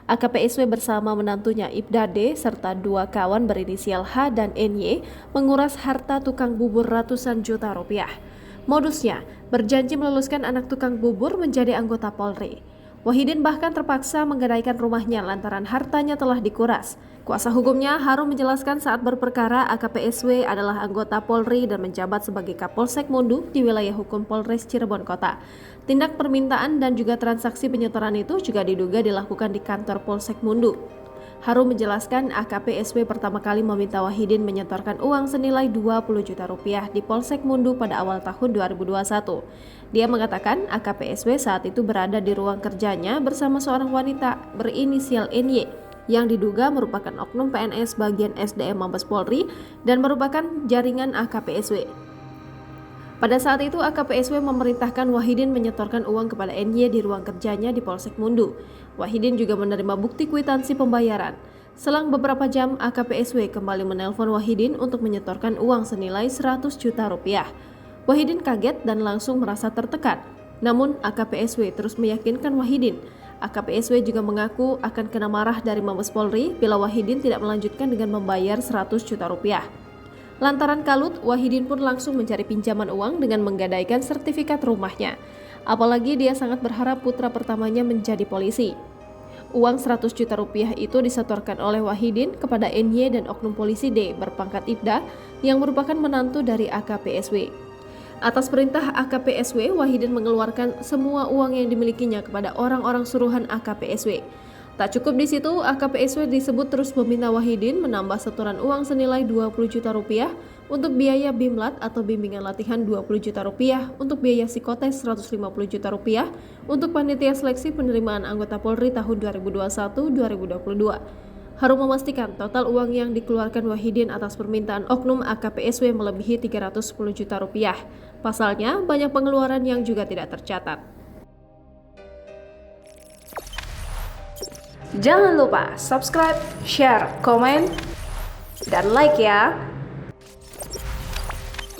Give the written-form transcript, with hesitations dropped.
AKP SW bersama menantunya Ibda D serta dua kawan berinisial H dan NY menguras harta tukang bubur ratusan juta rupiah. Modusnya, berjanji meluluskan anak tukang bubur menjadi anggota Polri. Wahidin bahkan terpaksa menggadaikan rumahnya lantaran hartanya telah dikuras. Kuasa hukumnya Harum menjelaskan saat berperkara AKP SW adalah anggota Polri dan menjabat sebagai Kapolsek Mundu di wilayah hukum Polres Cirebon Kota. Tindak permintaan dan juga transaksi penyetoran itu juga diduga dilakukan di kantor Polsek Mundu. Harum menjelaskan AKP SW pertama kali meminta Wahidin menyetorkan uang senilai 20 juta rupiah di Polsek Mundu pada awal tahun 2021. Dia mengatakan AKP SW saat itu berada di ruang kerjanya bersama seorang wanita berinisial NY yang diduga merupakan oknum PNS bagian SDM Mabes Polri dan merupakan jaringan AKP SW. Pada saat itu AKP SW memerintahkan Wahidin menyetorkan uang kepada NY di ruang kerjanya di Polsek Mundu. Wahidin juga menerima bukti kwitansi pembayaran. Selang beberapa jam AKP SW kembali menelpon Wahidin untuk menyetorkan uang senilai 100 juta rupiah. Wahidin kaget dan langsung merasa tertekan. Namun AKP SW terus meyakinkan Wahidin. AKP SW juga mengaku akan kena marah dari Mabes Polri bila Wahidin tidak melanjutkan dengan membayar 100 juta rupiah. Lantaran kalut, Wahidin pun langsung mencari pinjaman uang dengan menggadaikan sertifikat rumahnya. Apalagi dia sangat berharap putra pertamanya menjadi polisi. Uang 100 juta rupiah itu disetorkan oleh Wahidin kepada NY dan oknum polisi D berpangkat Ibda yang merupakan menantu dari AKP SW. Atas perintah AKP SW, Wahidin mengeluarkan semua uang yang dimilikinya kepada orang-orang suruhan AKP SW. Tak cukup di situ, AKP SW disebut terus meminta Wahidin menambah setoran uang senilai 20 juta rupiah untuk biaya BIMLAT atau bimbingan latihan 20 juta rupiah, untuk biaya psikotes 150 juta rupiah, untuk panitia seleksi penerimaan anggota Polri tahun 2021-2022. Harum memastikan total uang yang dikeluarkan Wahidin atas permintaan oknum AKP SW melebihi 310 juta rupiah. Pasalnya, banyak pengeluaran yang juga tidak tercatat. Jangan lupa subscribe, share, komen, dan like ya!